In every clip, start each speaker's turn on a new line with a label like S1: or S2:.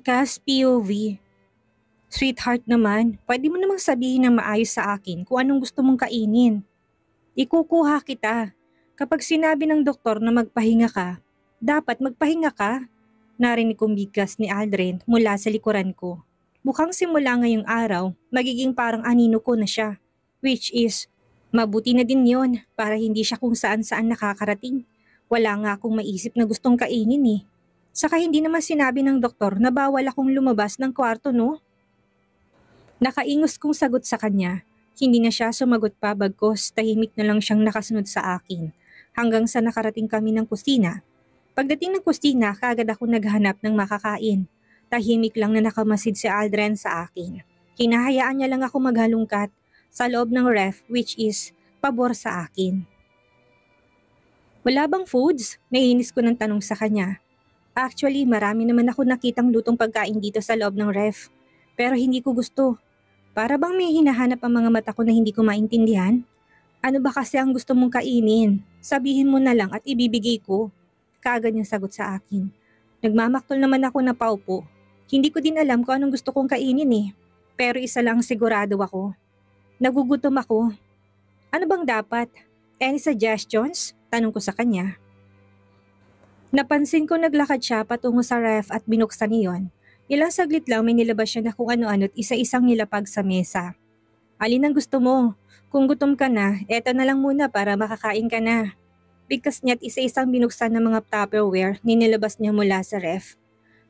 S1: Ikas POV. Sweetheart naman, pwede mo namang sabihin na maayos sa akin kung anong gusto mong kainin. Ikukuha kita. Kapag sinabi ng doktor na magpahinga ka, dapat magpahinga ka. Narinig kong bigkas ni Aldrin mula sa likuran ko. Mukhang simula ngayong araw, magiging parang anino ko na siya. Which is, mabuti na din yon para hindi siya kung saan-saan nakakarating. Wala nga akong maisip na gustong kainin eh. Saka hindi naman sinabi ng doktor na bawal akong lumabas ng kwarto, no? Nakaingos kong sagot sa kanya. Hindi na siya sumagot pa bagkos tahimik na lang siyang nakasunod sa akin. Hanggang sa nakarating kami ng kusina. Pagdating ng kusina, kaagad ako naghanap ng makakain. Tahimik lang na nakamasid si Aldrin sa akin. Hinahayaan niya lang ako maghalungkat sa loob ng ref which is pabor sa akin. Wala bang foods? Naiinis ko ng tanong sa kanya. Actually, marami naman ako nakitang lutong pagkain dito sa loob ng ref. Pero hindi ko gusto. Para bang may hinahanap ang mga mata ko na hindi ko maintindihan? Ano ba kasi ang gusto mong kainin? Sabihin mo na lang at ibibigay ko. Kaagad niyang sagot sa akin. Nagmamaktol naman ako na paupo. Hindi ko din alam kung anong gusto kong kainin eh. Pero isa lang sigurado ako. Nagugutom ako. Ano bang dapat? Any suggestions? Tanong ko sa kanya. Napansin ko naglakad siya patungo sa ref at binuksan niyon. Ilang saglit lang may nilabas siya na kung ano-ano at isa-isang nilapag sa mesa. Alin ang gusto mo? Kung gutom ka na, eto na lang muna para makakain ka na. Bigkas niya at isa-isang binuksan ng mga Tupperware nilabas niya mula sa ref.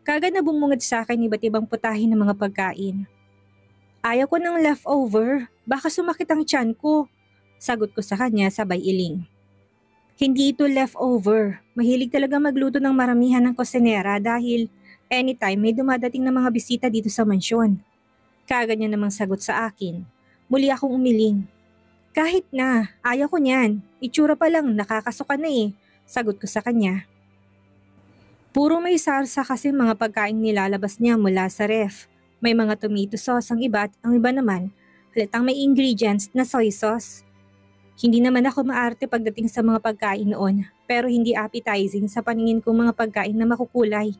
S1: Kagad na bumungad sa akin iba't ibang putahin ng mga pagkain. Ayaw ko ng leftover, baka sumakit ang tiyan ko. Sagot ko sa kanya sabay iling. Hindi ito leftover, mahilig talaga magluto ng maramihan ng kusinera dahil anytime may dumadating na mga bisita dito sa mansyon. Kaagad niya namang sagot sa akin. Muli akong umiling. Kahit na, ayaw ko niyan. Itsura pa lang, nakakasuka na eh. Sagot ko sa kanya. Puro may sarsa kasi mga pagkain nilalabas niya mula sa ref. May mga tomato sauce ang iba at ang iba naman, halatang may ingredients na soy sauce. Hindi naman ako maarte pagdating sa mga pagkain noon, pero hindi appetizing sa paningin kong mga pagkain na makukulay.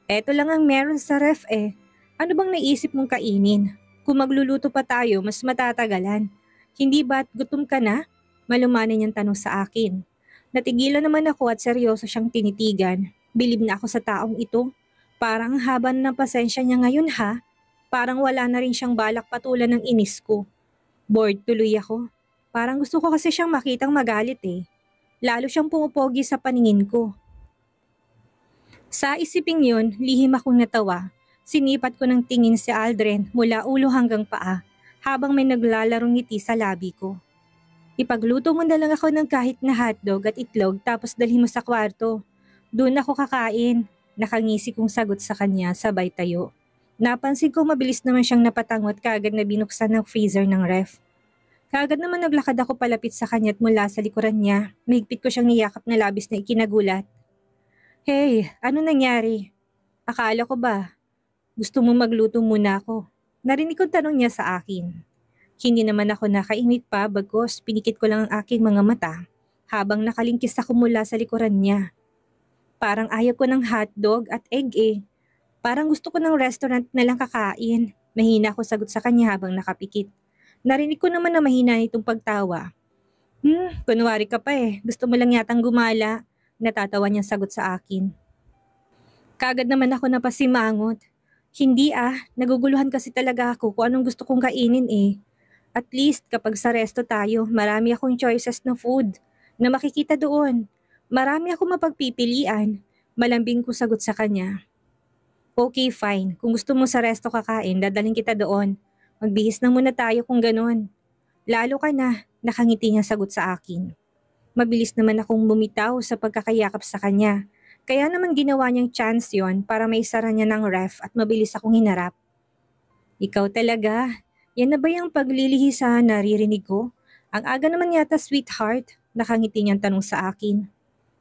S1: Eto lang ang meron sa ref eh. Ano bang naisip mong kainin? Kung magluluto pa tayo, mas matatagalan. Hindi ba't gutom ka na? Malumanay niyang tanong sa akin. Natigilan naman ako at seryoso siyang tinitigan. Bilib na ako sa taong ito. Parang haba na ng pasensya niya ngayon ha. Parang wala na rin siyang balak patulan ng inis ko. Bored tuloy ako. Parang gusto ko kasi siyang makitang magalit eh. Lalo siyang pumupogi sa paningin ko. Sa isiping yun, lihim akong natawa. Sinipat ko ng tingin si Aldrin mula ulo hanggang paa habang may naglalarong ngiti sa labi ko. Ipagluto mo na lang ako ng kahit na hotdog at itlog tapos dalhin mo sa kwarto. Doon ako kakain. Nakangisi kong sagot sa kanya sabay tayo. Napansin ko mabilis naman siyang napatangot kaagad na binuksan ng freezer ng ref. Kaagad naman naglakad ako palapit sa kanya at mula sa likuran niya, mahigpit ko siyang niyakap na labis na ikinagulat. Hey, ano nangyari? Akala ko ba? Gusto mo magluto muna ako? Narinig kong tanong niya sa akin. Hindi naman ako nakaimik pa bagos pinikit ko lang ang aking mga mata habang nakalingkis ako mula sa likuran niya. Parang ayaw ko ng hotdog at egg eh. Parang gusto ko ng restaurant na lang kakain. Mahina ako sagot sa kanya habang nakapikit. Narinig ko naman na mahina itong pagtawa. Kunwari ka pa eh. Gusto mo lang yatang gumala. Natatawa niyang sagot sa akin. Kagad naman ako napasimangot. Hindi naguguluhan kasi talaga ako kung anong gusto kong kainin eh. At least kapag sa resto tayo, marami akong choices ng food na makikita doon. Marami akong mapagpipilian. Malambing ko sagot sa kanya. Okay, fine. Kung gusto mo sa resto kakain, dadaling kita doon. Magbihis na muna tayo kung ganon. Lalo ka na, nakangiti niya sagot sa akin. Mabilis naman akong bumitaw sa pagkakayakap sa kanya. Kaya naman ginawa niyang chance yon para maisara niya ng ref at mabilis akong hinarap. Ikaw talaga, yan na ba yung paglilihis sa naririnig ko? Ang aga naman yata sweetheart, nakangiti niyang tanong sa akin.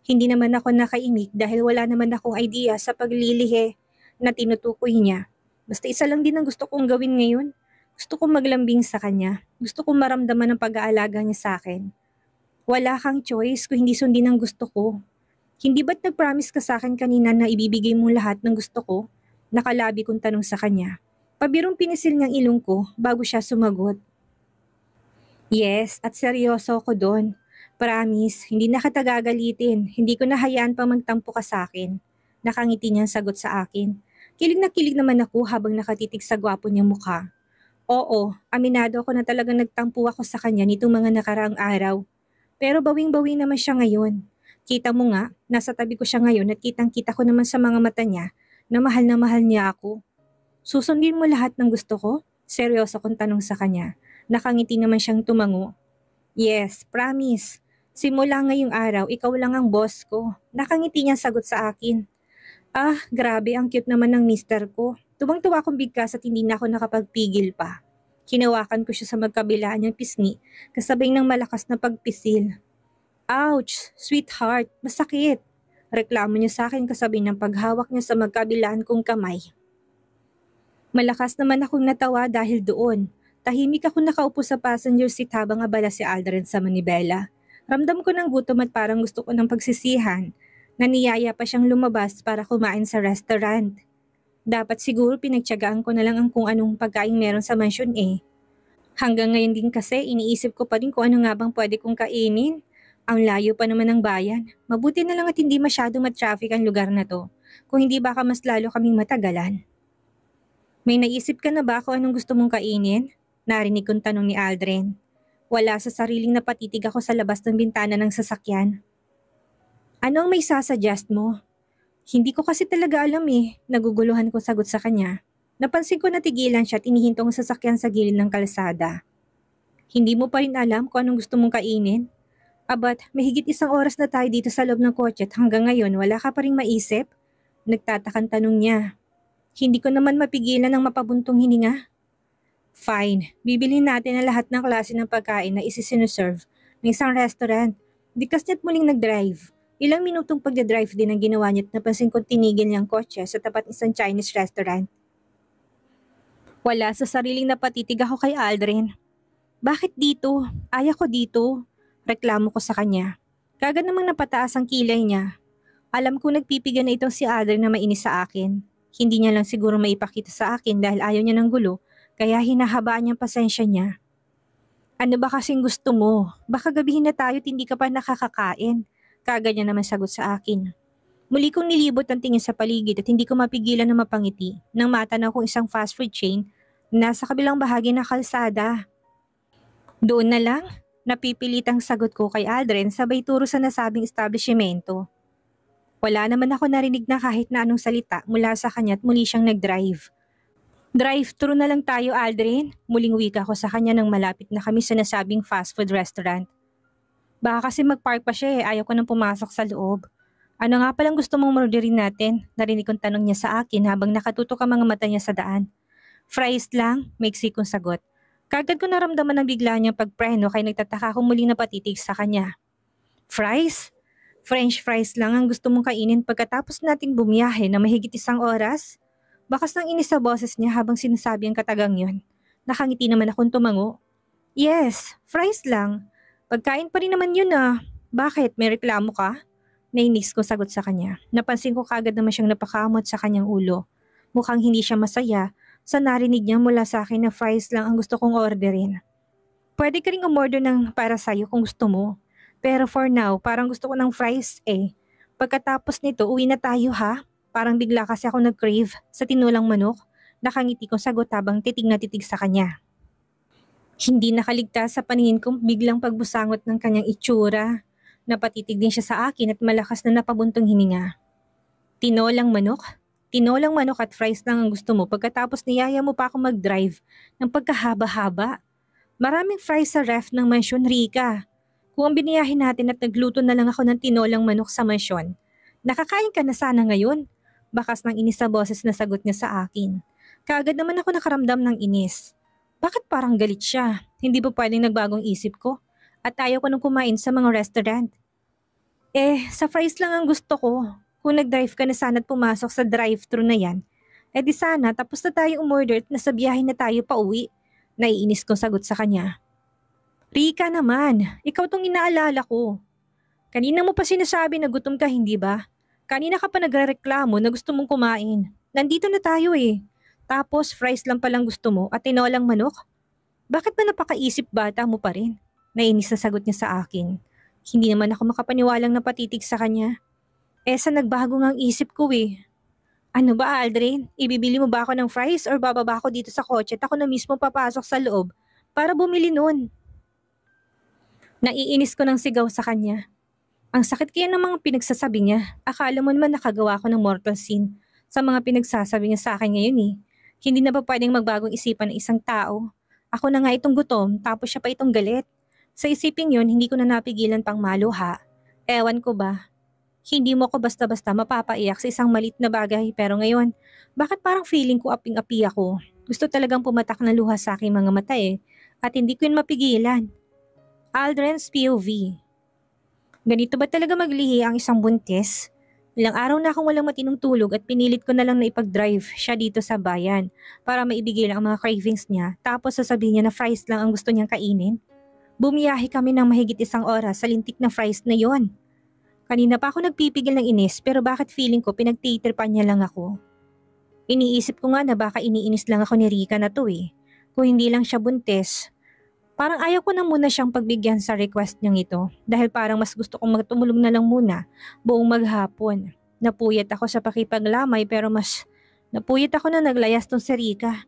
S1: Hindi naman ako nakaimik dahil wala naman akong idea sa paglilihi na tinutukoy niya. Basta isa lang din ang gusto kong gawin ngayon. Gusto kong maglambing sa kanya. Gusto kong maramdaman ang pag-aalaga niya sa akin. Wala kang choice kung hindi sundin ang gusto ko. Hindi ba't nag-promise ka sa akin kanina na ibibigay mo lahat ng gusto ko? Nakalabi kong tanong sa kanya. Pabirong pinisil niyang ilong ko bago siya sumagot. Yes, at seryoso ako doon. Promise, hindi na kita gagalitin. Hindi ko na hayaan pa magtampo ka sa akin. Nakangiti niyang sagot sa akin. Kilig na kilig naman ako habang nakatitig sa gwapo niyang mukha. Oo, aminado ako na talagang nagtampo ako sa kanya nitong mga nakaraang araw. Pero bawing-bawi naman siya ngayon. Kita mo nga, nasa tabi ko siya ngayon at kitang-kita ko naman sa mga mata niya na mahal niya ako. Susundin mo lahat ng gusto ko? Seryoso kong tanong sa kanya. Nakangiti naman siyang tumango. Yes, promise. Simula ngayong araw, ikaw lang ang boss ko. Nakangiti niyang sagot sa akin. Ah, grabe, ang cute naman ng mister ko. Tuwang-tuwa akong bigkas at hindi na ako nakapagpigil pa. Hinawakan ko siya sa magkabilaan niyang pisngi, kasabay ng malakas na pagpisil. Ouch! Sweetheart, masakit! Reklamo niya sa akin kasabay ng paghawak niya sa magkabilaan kong kamay. Malakas naman akong natawa dahil doon. Tahimik ako nakaupo sa passenger seat habang abala si Aldrin sa manibela. Ramdam ko ng gutom at parang gusto ko ng pagsisihan. Naniyaya pa siyang lumabas para kumain sa restaurant. Dapat siguro pinagtiyagaan ko na lang ang kung anong pagkain meron sa mansyon eh. Hanggang ngayon din kasi iniisip ko pa rin kung ano nga bang pwede kong kainin. Ang layo pa naman ng bayan. Mabuti na lang at hindi masyado matraffic ang lugar na to. Kung hindi baka mas lalo kaming matagalan. May naisip ka na ba kung anong gusto mong kainin? Narinig kong tanong ni Aldrin. Wala sa sariling napatitig ako sa labas ng bintana ng sasakyan. Ano ang may sasuggest mo? Hindi ko kasi talaga alam eh. Naguguluhan kong sagot sa kanya. Napansin ko na tigilan siya at inihinto ang sasakyan sa gilid ng kalsada. Hindi mo pa rin alam kung anong gusto mong kainin? Abat, mahigit 1 oras na tayo dito sa loob ng kotse at hanggang ngayon wala ka pa rin maisip? Nagtatakang tanong niya. Hindi ko naman mapigilan ng mapabuntong hininga. Fine, bibilhin natin ang lahat ng klase ng pagkain na isisinuserve ng isang restaurant. Dikas niya't muling nag-drive. Ilang minutong pagdadrive din ang ginawa niya at napansin kong tinigil niyang kotse sa tapat ng isang Chinese restaurant. Wala sa sariling napatitig ako kay Aldrin. Bakit dito? Ayaw ko dito. Reklamo ko sa kanya. Kagad namang napataas ang kilay niya. Alam ko nagpipigan na itong si Aldrin na mainis sa akin. Hindi niya lang siguro maipakita sa akin dahil ayaw niya ng gulo. Kaya hinahabaan niyang pasensya niya. Ano ba kasing gusto mo? Baka gabihin na tayo at hindi ka pa nakakakain. Kagad niya naman sagot sa akin. Muli kong nilibot ang tingin sa paligid at hindi ko mapigilan na mapangiti nang matanaw kong isang fast food chain na nasa kabilang bahagi ng kalsada. Doon na lang, napipilitang sagot ko kay Aldrin sabay turo sa nasabing establishmento. Wala naman ako narinig na kahit na anong salita mula sa kanya at muli siyang nag-drive. Drive-thru na lang tayo, Aldrin. Muling wika ko sa kanya nang malapit na kami sa nasabing fast food restaurant. Baka kasi mag-park pa siya eh, ayaw ko nang pumasok sa loob. Ano nga palang gusto mong orderin natin? Narinig kong tanong niya sa akin habang nakatutok ang mga mata niya sa daan. Fries lang, maiksi kong sagot. Kagad ko naramdaman ang bigla niyang pagpreno kaya nagtataka akong muli na patitig sa kanya. Fries? French fries lang ang gusto mong kainin pagkatapos nating bumiyahe na mahigit 1 oras? Bakas ng inis sa boses niya habang sinasabi ang katagang yun. Nakangiti naman akong tumango. Yes, fries lang. Pagkain pa rin naman yun ah. Bakit? May reklamo ka? Nainis ko sagot sa kanya. Napansin ko kagad naman siyang napakamot sa kanyang ulo. Mukhang hindi siya masaya sa narinig niya mula sa akin na fries lang ang gusto kong orderin. Pwede ka rin umorder ng para sa'yo kung gusto mo. Pero for now, parang gusto ko ng fries eh. Pagkatapos nito, uwi na tayo ha? Parang bigla kasi ako nag-crave sa tinulang manok. Nakangiti kong sagot habang titig na titig sa kanya. Hindi nakaligtas sa paningin kong biglang pagbusangot ng kanyang itsura. Napatitig din siya sa akin at malakas na napabuntong hininga. Tinolang manok? Tinolang manok at fries lang ang gusto mo pagkatapos niyaya mo pa ako mag-drive ng pagkahaba-haba. Maraming fries sa ref ng mansyon, Rika. Kung ang biniyahin natin at nagluto na lang ako ng tinolang manok sa mansyon, nakakain ka na sana ngayon. Bakas ng inis sa boses na sagot niya sa akin. Kaagad naman ako nakaramdam ng inis. Bakit parang galit siya? Hindi ba pwedeng nagbagong isip ko? At ayaw ko nang kumain sa mga restaurant. Sa fries lang ang gusto ko. Kung nag-drive ka na sana at pumasok sa drive-thru na yan, di sana tapos na tayo umorder at nasa biyahe na tayo pa uwi. Naiinis kong sagot sa kanya. Rika naman, ikaw tong inaalala ko. Kanina mo pa sinasabi na gutom ka, hindi ba? Kanina ka pa nagrereklamo na gusto mong kumain. Nandito na tayo eh. Tapos fries lang palang gusto mo at tinolang manok? Bakit ba napakaisip bata mo pa rin? Nainis na sagot niya sa akin. Hindi naman ako makapaniwalang napatitig sa kanya. Sa nagbago nga ang isip ko eh. Ano ba Aldrin? Ibibili mo ba ako ng fries or bababa ako dito sa kotse at ako na mismo papasok sa loob para bumili nun? Naiinis ko ng sigaw sa kanya. Ang sakit kaya ng mga pinagsasabi niya. Akala mo naman nakagawa ko ng mortal sin sa mga pinagsasabi niya sa akin ngayon eh. Hindi na ba pwedeng magbagong isipan ng isang tao? Ako na nga itong gutom tapos siya pa itong galit. Sa isiping yun, hindi ko na napigilan pang maluha. Ewan ko ba? Hindi mo ko basta-basta mapapaiyak sa isang malit na bagay pero ngayon, bakit parang feeling ko aping-api ako? Gusto talagang pumatak na luha sa aking mga mata eh. At hindi ko yun mapigilan. Aldrin's POV. Ganito ba talaga maglihi ang isang buntis? Ilang araw na akong walang matinong tulog at pinilit ko na lang na ipag-drive siya dito sa bayan para maibigay lang ang mga cravings niya tapos sasabihin niya na fries lang ang gusto niyang kainin. Bumiyahe kami ng mahigit 1 oras sa lintik na fries na yon. Kanina pa ako nagpipigil ng inis pero bakit feeling ko pinagtitripan niya lang ako? Iniisip ko nga na baka iniinis lang ako ni Rika na to eh. Kung hindi lang siya buntis. Parang ayaw ko na muna siyang pagbigyan sa request niyang ito dahil parang mas gusto kong magtumulog na lang muna buong maghapon. Napuyat ako sa pakipaglamay pero mas napuyat ako na naglayas tong si Rika.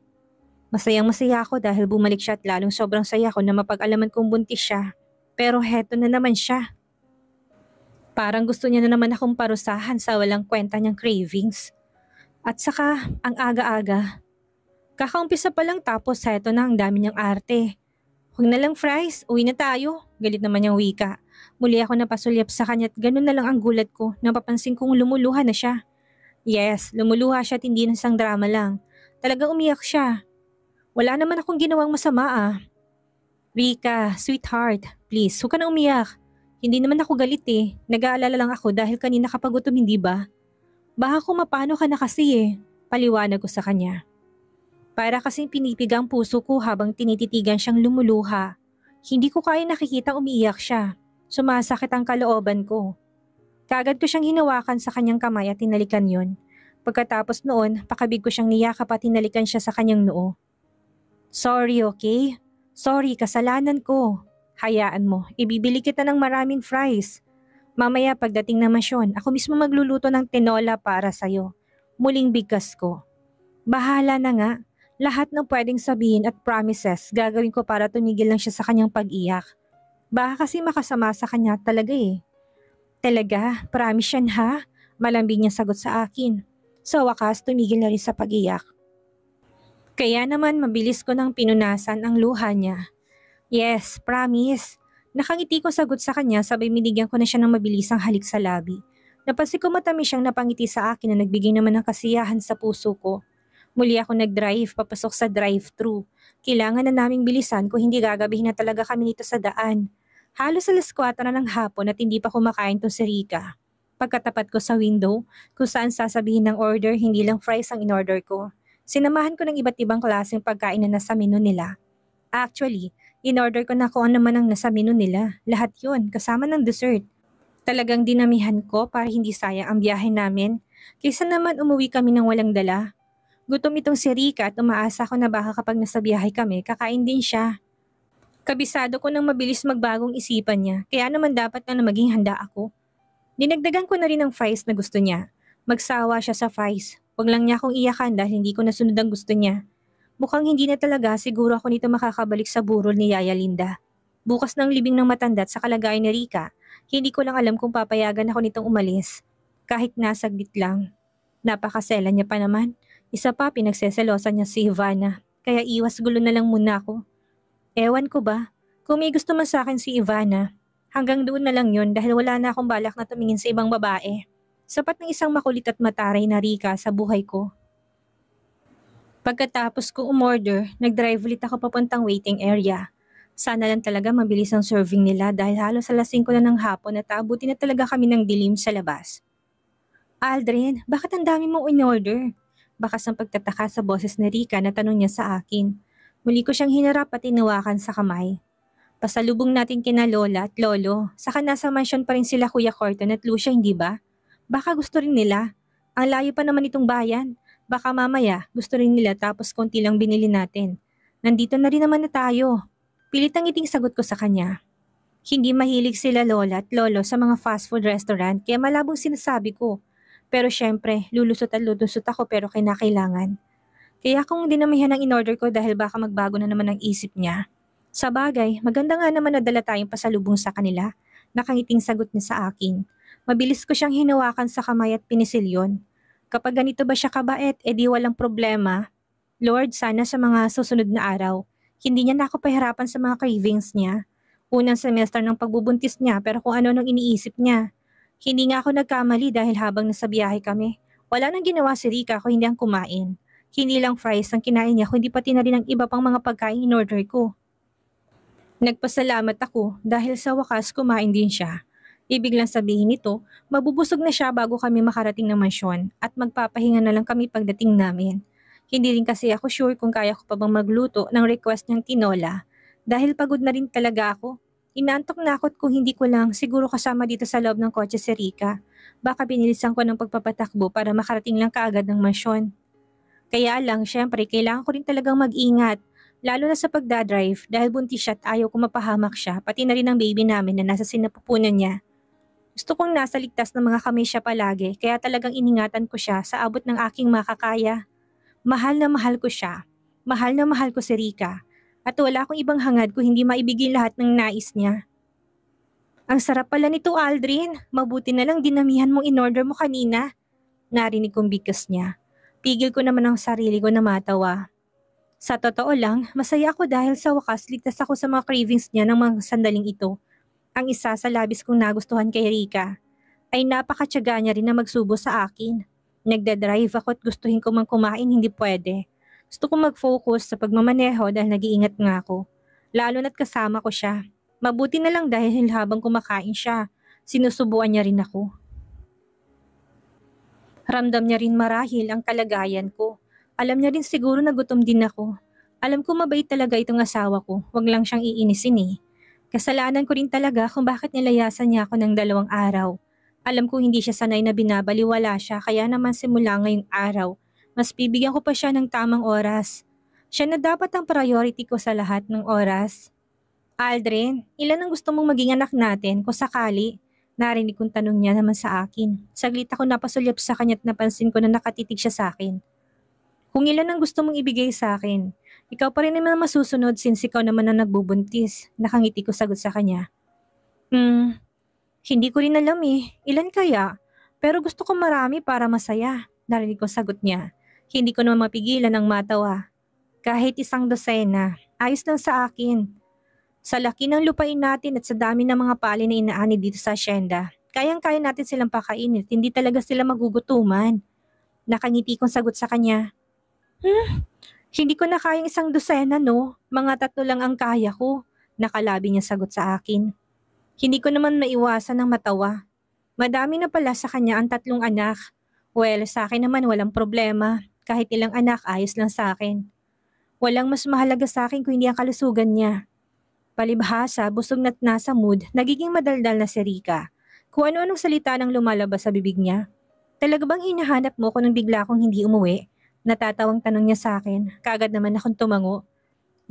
S1: Masayang masaya ako dahil bumalik siya at lalong sobrang saya ko na mapag-alaman kong buntis siya. Pero heto na naman siya. Parang gusto niya na naman akong parusahan sa walang kwenta niyang cravings. At saka, ang aga-aga. Kakaumpisa pa lang tapos heto na ang dami niyang arte. Huwag na lang fries, uwi na tayo. Galit naman niyang wika. Muli ako napasulyap sa kanya at ganun na lang ang gulat ko nang papansin kong lumuluha na siya. Yes, lumuluha siya at hindi na isang drama lang. Talagang umiyak siya. Wala naman akong ginawang masama ah. Rika, sweetheart, please, huwag ka na umiyak. Hindi naman ako galit eh. Nag-aalala lang ako dahil kanina kapagutom hindi ba? Baka kung mapano ka na kasi eh. Paliwanag ko sa kanya. Para kasing pinipigang puso ko habang tinititigan siyang lumuluha. Hindi ko kaya nakikita umiiyak siya. Sumasakit ang kalooban ko. Kagad ko siyang hinawakan sa kanyang kamay at tinalikan yon. Pagkatapos noon, pakabig ko siyang niyakap at tinalikan siya sa kanyang noo. Sorry, okay? Sorry, kasalanan ko. Hayaan mo, ibibili kita ng maraming fries. Mamaya pagdating na masyon, ako mismo magluluto ng tinola para sa'yo. Muling bigkas ko. Bahala na nga. Lahat ng pwedeng sabihin at promises gagawin ko para tumigil lang siya sa kanyang pag-iyak. Baka kasi makasama sa kanya talaga eh. Talaga? Promise yan ha? Malambing niya sagot sa akin. Sa wakas tumigil na rin sa pag-iyak. Kaya naman mabilis ko nang pinunasan ang luha niya. Yes, promise. Nakangiti ko sagot sa kanya sabay binigyan ko na siya ng mabilisang halik sa labi. Napansin ko matamis siyang napangiti sa akin na nagbigay naman ng kasiyahan sa puso ko. Muli ako nag-drive papasok sa drive-thru. Kailangan na naming bilisan kung hindi gagabihin na talaga kami nito sa daan. Halos alas 4 na ng hapon at hindi pa kumakain tong si Rika. Pagkatapat ko sa window, kung saan sasabihin ng order, hindi lang fries ang in-order ko. Sinamahan ko ng iba't ibang klaseng pagkain na nasa menu nila. Actually, in-order ko na kung ano man ang nasa menu nila. Lahat yun, kasama ng dessert. Talagang dinamihan ko para hindi sayang ang biyahe namin. Kaysa naman umuwi kami ng walang dala. Gutom itong si Rika at umaasa ko na baka kapag nasa biyahe kami, kakain din siya. Kabisado ko nang mabilis magbagong isipan niya, kaya naman dapat na maging handa ako. Dinagdagan ko na rin ang fries na gusto niya. Magsawa siya sa fries. Huwag lang niya akong iyakan dahil hindi ko nasunod ang gusto niya. Mukhang hindi na talaga siguro ako nito makakabalik sa burol ni Yaya Linda. Bukas ng libing ng matanda't sa kalagayan ni Rika, hindi ko lang alam kung papayagan ako nitong umalis. Kahit nasaglit lang. Napakasela niya pa naman. Isa pa pinagseselosan niya si Ivana, kaya iwas gulo na lang muna ako. Ewan ko ba, kung may gusto man sa akin si Ivana, hanggang doon na lang yun dahil wala na akong balak na tumingin sa ibang babae. Sapat ng isang makulit at mataray na Rika sa buhay ko. Pagkatapos ko umorder, nag-drive ulit ako papuntang waiting area. Sana lang talaga mabilis ang serving nila dahil halos alas 5 na ng hapon at abuti na talaga kami ng dilim sa labas. Aldrin, bakit ang dami mong in-order? Bakas ng pagtataka sa boses ni Rika na tanong niya sa akin. Muli ko siyang hinarap at tinawakan sa kamay. Pasalubong natin kina Lola at Lolo, saka nasa mansion pa rin sila Kuya Corton at Lucia hindi ba? Baka gusto rin nila. Ang layo pa naman itong bayan. Baka mamaya gusto rin nila tapos konti lang binili natin. Nandito na rin naman na tayo. Pilit ang ngiting sagot ko sa kanya. Hindi mahilig sila lola at lolo sa mga fast food restaurant kaya malabong sinasabi ko. Pero syempre, lulusot at lulusot ako pero kinakailangan. Kaya kung dinamihan ang in-order ko dahil baka magbago na naman ang isip niya. Sa bagay, maganda nga naman na dala tayong pasalubong sa kanila. Nakangiting sagot niya sa akin. Mabilis ko siyang hinawakan sa kamay at pinisilyon. Kapag ganito ba siya kabait, edi walang problema. Lord, sana sa mga susunod na araw, hindi niya na ako pahirapan sa mga cravings niya. Unang semester ng pagbubuntis niya pero kung ano nang iniisip niya. Hindi nga ako nagkamali dahil habang nasa biyahe kami, wala nang ginawa si Rika kung hindi ang kumain. Hindi lang fries ang kinain niya kundi pati na rin ang iba pang mga pagkain in-order ko. Nagpasalamat ako dahil sa wakas kumain din siya. Ibig lang sabihin nito, mabubusog na siya bago kami makarating ng mansyon at magpapahinga na lang kami pagdating namin. Hindi rin kasi ako sure kung kaya ko pa bang magluto ng request niyang tinola dahil pagod na rin talaga ako. Inaantok na ako at kung hindi ko lang siguro kasama dito sa loob ng kotse si Rika. Baka binilisan ko ng pagpapatakbo para makarating lang kaagad ng mansyon. Kaya lang, syempre, kailangan ko rin talagang mag-ingat. Lalo na sa pagdadrive dahil buntis siya at ayaw ko mapahamak siya, pati na rin ang baby namin na nasa sinapupunan niya. Gusto kong nasa ligtas na mga kamay siya palagi kaya talagang iningatan ko siya sa abot ng aking makakaya. Mahal na mahal ko siya. Mahal na mahal ko si Rika. At wala akong ibang hangad kung hindi maibigay lahat ng nais niya. Ang sarap pala nito, Aldrin. Mabuti na lang dinamihan mong in-order mo kanina. Narinig kong bigkas niya. Pigil ko naman ang sarili ko na matawa. Sa totoo lang, masaya ako dahil sa wakas ligtas ako sa mga cravings niya ng mga sandaling ito. Ang isa sa labis kong nagustuhan kay Rika ay napakatyaga niya rin na magsubo sa akin. Nagdadrive ako at gustuhin ko mang kumain hindi pwede. Gusto kong mag-focus sa pagmamaneho dahil nag-iingat nga ako. Lalo na't kasama ko siya. Mabuti na lang dahil habang kumakain siya, sinusubuan niya rin ako. Ramdam niya rin marahil ang kalagayan ko. Alam niya rin siguro na gutom din ako. Alam ko mabait talaga itong asawa ko, wag lang siyang iinisin eh. Kasalanan ko rin talaga kung bakit nilayasan niya ako ng 2 araw. Alam ko hindi siya sanay na binabaliwala siya kaya naman simula ngayong araw, mas bibigyan ko pa siya ng tamang oras. Siya na dapat ang priority ko sa lahat ng oras. Aldrin, ilan ang gusto mong maging anak natin kung sakali? Narinig kong tanong niya naman sa akin. Saglit ako napasulyap sa kanya at napansin ko na nakatitig siya sa akin. Kung ilan ang gusto mong ibigay sa akin, ikaw pa rin naman masusunod since ikaw naman ang nagbubuntis. Nakangiti ko sagot sa kanya. Hindi ko rin alam eh. Ilan kaya? Pero gusto ko marami para masaya. Narinig ko sagot niya. Hindi ko naman mapigilan ang matawa. Kahit 1 dosena, ayos lang sa akin. Sa laki ng lupain natin at sa dami ng mga pali na inaani dito sa asyenda, kayang-kaya natin silang pakainin at hindi talaga sila magugutuman. Nakangiti kong sagot sa kanya. Hindi ko na kayang 1 dosena no, mga 3 lang ang kaya ko. Nakalabi niya sagot sa akin. Hindi ko naman maiwasan ng matawa. Madami na pala sa kanya ang 3 anak. Well, sa akin naman walang problema. Kahit ilang anak, ayos lang sa akin. Walang mas mahalaga sa akin kung hindi ang kalusugan niya. Palibhasa, busog na't nasa mood, nagiging madaldal na si Rika. Kung ano-anong salita nang lumalabas sa bibig niya. Talaga bang hinahanap mo ko nang bigla akong hindi umuwi? Natatawang tanong niya sa akin. Kaagad naman akong tumango.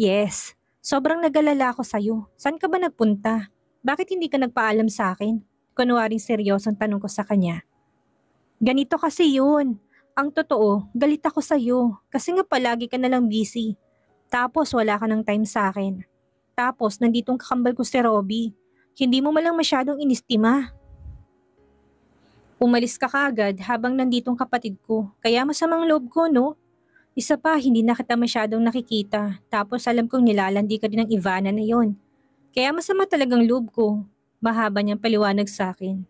S1: Yes, sobrang nag-alala ako sa'yo. Saan ka ba nagpunta? Bakit hindi ka nagpaalam sa akin? Kunwaring seryosong tanong ko sa kanya. Ganito kasi yun. Ang totoo, galit ako sa'yo. Kasi nga palagi ka nalang busy. Tapos wala ka ng time sa akin. Tapos nanditong kakambal ko si Robby. Hindi mo malang masyadong inistima. Umalis ka kaagad habang nanditong kapatid ko. Kaya masamang loob ko, no? Isa pa, hindi na kita masyadong nakikita. Tapos alam kong nilalandi ka din ng Ivana na yon. Kaya masama talagang loob ko. Mahaba niyang paliwanag sa akin.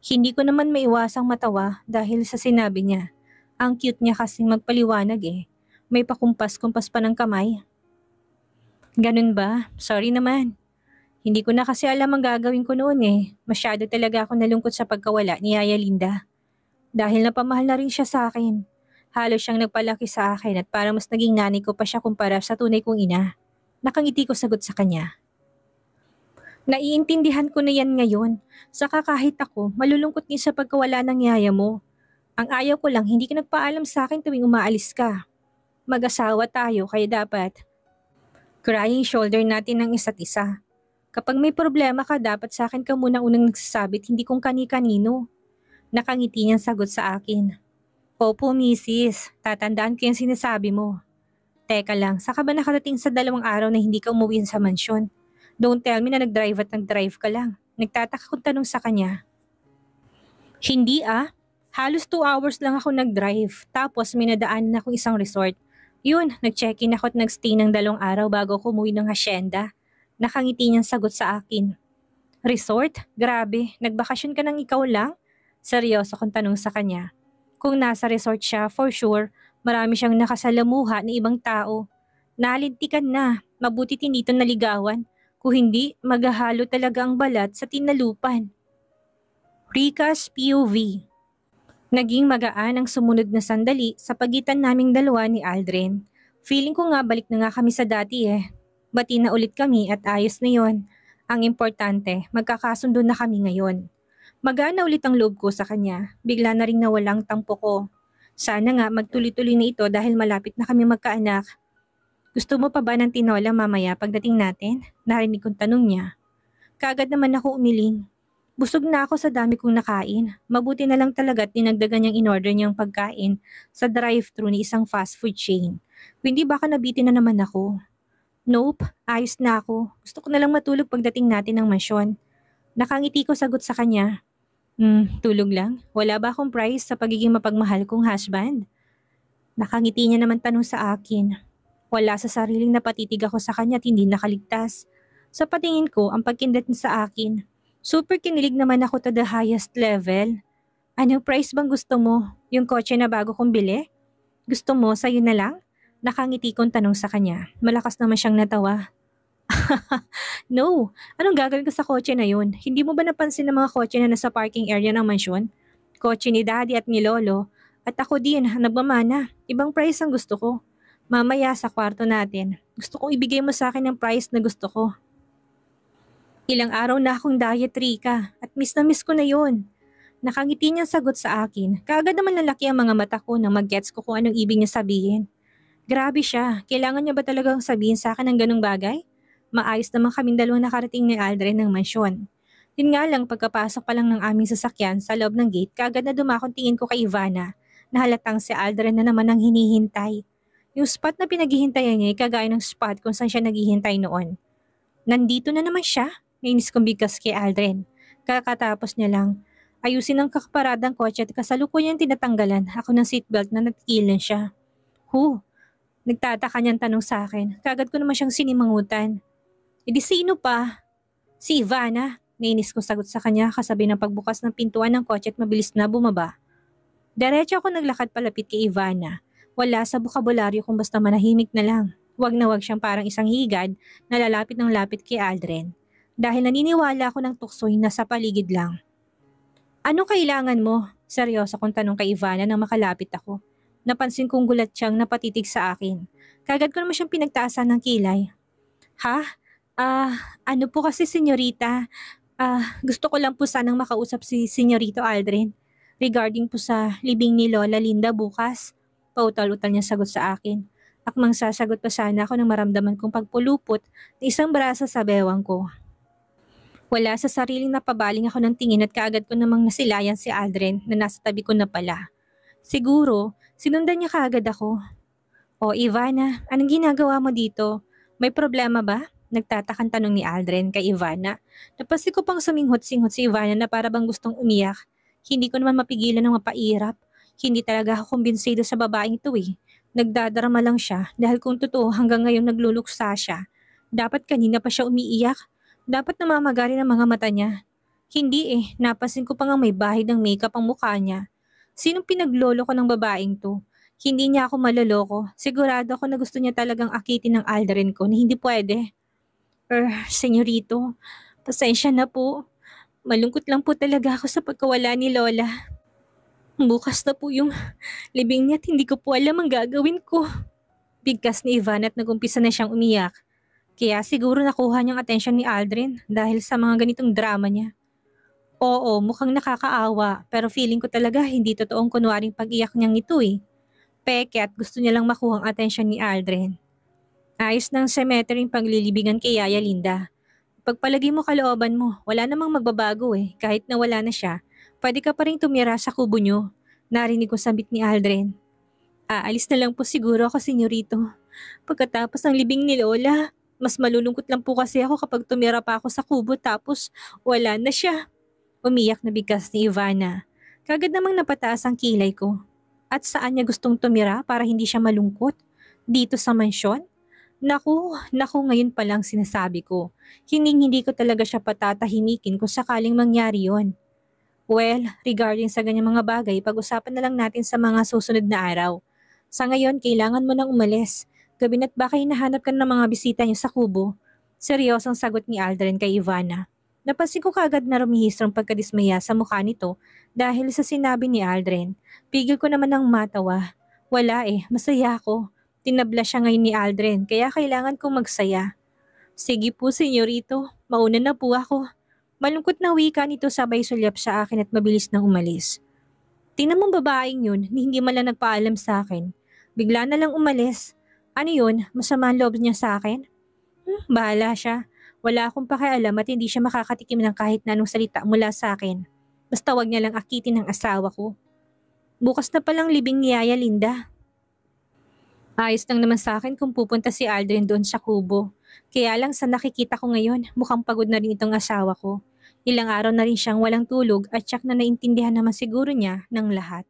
S1: Hindi ko naman maiwasang matawa dahil sa sinabi niya. Ang cute niya kasing magpaliwanag eh. May pakumpas-kumpas pa ng kamay. Ganun ba? Sorry naman. Hindi ko na kasi alam ang gagawin ko noon eh. Masyado talaga ako nalungkot sa pagkawala ni Yaya Linda. Dahil napamahal na rin siya sa akin. Halos siyang nagpalaki sa akin at parang mas naging nanay ko pa siya kumpara sa tunay kong ina. Nakangiti ko sagot sa kanya. Naiintindihan ko na yan ngayon. Saka kahit ako, malulungkot din sa pagkawala ng yaya mo. Ang ayaw ko lang hindi ka nagpaalam sa akin tuwing umaalis ka. Mag-asawa tayo kaya dapat crying shoulder natin ng isa't isa. Kapag may problema ka, dapat sa akin ka muna unang nagsasabit, hindi kung kani-kanino. Nakangiti niyang sagot sa akin. Opo, misis. Tatandaan ko yung sinasabi mo. Teka lang, saka ba nakarating sa 2 araw na hindi ka umuwi sa mansyon? Don't tell me na nag-drive at nag-drive ka lang. Nagtataka kong tanong sa kanya. Hindi ah. Halos 2 hours lang ako nag-drive. Tapos may nadaanan akong isang resort. Yun, nag-check-in ako at nag-stay ng 2 araw bago ako umuwi ng hasyenda. Nakangiti niyang sagot sa akin. Resort? Grabe, nagbakasyon ka nang ikaw lang? Seryoso kong tanong sa kanya. Kung nasa resort siya, for sure, marami siyang nakasalamuha na ibang tao. Nalintikan na, mabuti tinito naligawan. Kung hindi, maghahalo talaga ang balat sa tinalupan. Rika's POV. Naging magaan ang sumunod na sandali sa pagitan naming dalawa ni Aldrin. Feeling ko nga balik na nga kami sa dati eh. Bati na ulit kami at ayos na yon. Ang importante, magkakasundo na kami ngayon. Magaan na ulit ang loob ko sa kanya. Bigla na rin nawalang tampo ko. Sana nga magtuloy-tuloy na ito dahil malapit na kami magkaanak. Gusto mo pa ba ng tinola mamaya pagdating natin? Narinig kong tanong niya. Kaagad naman ako umiling. Busog na ako sa dami kong nakain. Mabuti na lang talaga at dinagdagan niyang in-order niyang pagkain sa drive-thru ni isang fast food chain. Hindi baka nabitin na naman ako. Nope, ayos na ako. Gusto ko na lang matulog pagdating natin ng mansyon. Nakangiti ko sagot sa kanya. Tulog lang? Wala ba akong price sa pagiging mapagmahal kong husband? Nakangiti niya naman tanong sa akin. Wala sa sariling napatitig ako sa kanya at hindi nakaligtas. Sa patingin ko, ang pagkindat niya sa akin. Super kinilig naman ako to the highest level. Anong price bang gusto mo? Yung kotse na bago kong bili? Gusto mo, sa'yo na lang? Nakangiti kong tanong sa kanya. Malakas naman siyang natawa. No, anong gagawin ko sa kotse na yun? Hindi mo ba napansin ang mga kotse na nasa parking area ng mansyon? Kotse ni daddy at ni lolo. At ako din, nagmamana. Ibang price ang gusto ko. Mamaya sa kwarto natin. Gusto kong ibigay mo sa akin ang price na gusto ko. Ilang araw na akong diet, Rika. At miss na miss ko na yun. Nakangiti niyang sagot sa akin. Kaagad naman lalaki ang mga mata ko nang mag-gets ko kung anong ibig niya sabihin. Grabe siya. Kailangan niya ba talagang sabihin sa akin ng ganung bagay? Maayos naman kaming dalawang nakarating ni Aldrin ng mansyon. Yun nga lang, pagkapasok pa lang ng aming sasakyan sa loob ng gate, kaagad na dumakong tingin ko kay Ivana na halatang si Aldrin na naman ang hinihintay. Yung spot na pinaghihintayan niya ay kagaya ng spot kung saan siya naghihintay noon. Nandito na naman siya? Nainis kong bigkas kay Aldrin. Kakatapos niya lang. Ayusin ang kakaparadang kotse at kasalukuyang tinatanggalan ako ng seatbelt na natikilan siya. Nagtataka niyang tanong sa akin. Kagad ko naman siyang sinimangutan. E di sino pa? Si Ivana. Nainis kong sagot sa kanya kasabi ng pagbukas ng pintuan ng kotse at mabilis na bumaba. Diretso ako naglakad palapit kay Ivana. Wala sa bukabularyo kung basta manahimik na lang. Wag na wag siyang parang isang higad na lalapit ng lapit kay Aldrin. Dahil naniniwala ako ng tuksoy na sa paligid lang. Ano kailangan mo? Seryoso kong tanong kay Ivana nang makalapit ako. Napansin kong gulat siyang napatitig sa akin. Kagad ko naman siyang pinagtaasan ng kilay. Ha? Ano po kasi senyorita? Gusto ko lang po sanang makausap si Senyorito Aldrin regarding po sa libing ni Lola Linda bukas. Pautal-utal niya sagot sa akin. Akmang sasagot pa sana ako nang maramdaman kong pagpulupot na isang braso sa bewang ko. Wala sa sariling napabaling ako ng tingin at kaagad ko namang nasilayan si Aldrin na nasa tabi ko na pala. Siguro, sinundan niya kaagad ako. O Ivana, anong ginagawa mo dito? May problema ba? Nagtatakang tanong ni Aldrin kay Ivana. Napansin ko pang suminghot-singhot si Ivana na para bang gustong umiyak. Hindi ko naman mapigilan ng mapairap. Hindi talaga ako kumbinsido sa babaeng ito eh. Nagdadrama lang siya dahil kung totoo hanggang ngayon nagluluksa siya. Dapat kanina pa siya umiiyak. Dapat namamagari ng mga mata niya. Hindi eh, napansin ko pa nga may bahid ng makeup ang mukha niya. Sinong pinaglolo ko ng babaeng to? Hindi niya ako maloloko. Sigurado ako na gusto niya talagang akitin ng Aldrin ko na hindi pwede. Senyorito, pasensya na po. Malungkot lang po talaga ako sa pagkawala ni Lola. Bukas na po yung libing niya at hindi ko po alam ang gagawin ko. Bigkas ni Ivan at nagumpisa na siyang umiyak. Kaya siguro nakuha niyang atensyon ni Aldrin dahil sa mga ganitong drama niya. Oo, mukhang nakakaawa, pero feeling ko talaga hindi totoong kunwaring pag-iyak niyang ito eh. Peke at gusto niya lang makuha ang atensyon ni Aldrin. Ayos ng cemetery yung paglilibigan kay Yaya Linda. Pagpalagi mo kalooban mo, wala namang magbabago eh. Kahit na wala na siya, pwede ka pa rin tumira sa kubo niyo. Narinig ko sabit ni Aldrin. Aalis na lang po siguro ako, senyorito. Pagkatapos ng libing ni Lola, mas malulungkot lang po kasi ako kapag tumira pa ako sa kubo tapos wala na siya. Umiyak na bigkas ni Ivana. Kagad namang napataas ang kilay ko. At saan niya gustong tumira para hindi siya malungkot? Dito sa mansyon? Naku, ngayon pa lang sinasabi ko. Hindi ko talaga siya patatahimikin kung sakaling mangyari yon. Well, regarding sa ganyang mga bagay, pag-usapan na lang natin sa mga susunod na araw. Sa ngayon, kailangan mo nang umalis. Gabi na't baka hinahanap ka ng mga bisita niyo sa kubo. Seryosong sagot ni Aldrin kay Ivana. Napansin ko kaagad na rumihistrong pagkadismaya sa mukha nito dahil sa sinabi ni Aldrin. Pigil ko naman ng matawa. Wala eh, masaya ako. Tinabla siya ngayon ni Aldrin kaya kailangan kong magsaya. Sige po, senyorito. Mauna na po ako. Malungkot na wika nito sabay sulyap sa akin at mabilis nang umalis. Tingnan mong babaeng yun, hindi man lang nagpaalam sa akin. Bigla na lang umalis. Ano yun? Masama ang loob niya sa akin? Bahala siya. Wala akong pakialam at hindi siya makakatikim ng kahit na anong salita mula sa akin. Basta wag niya lang akitin ng asawa ko. Bukas na palang libing ni Yaya Linda. Ayos lang naman sa akin kung pupunta si Aldrin doon sa kubo. Kaya lang sa nakikita ko ngayon, mukhang pagod na rin itong asawa ko. Ilang araw na rin siyang walang tulog at tsak na naintindihan naman siguro niya ng lahat.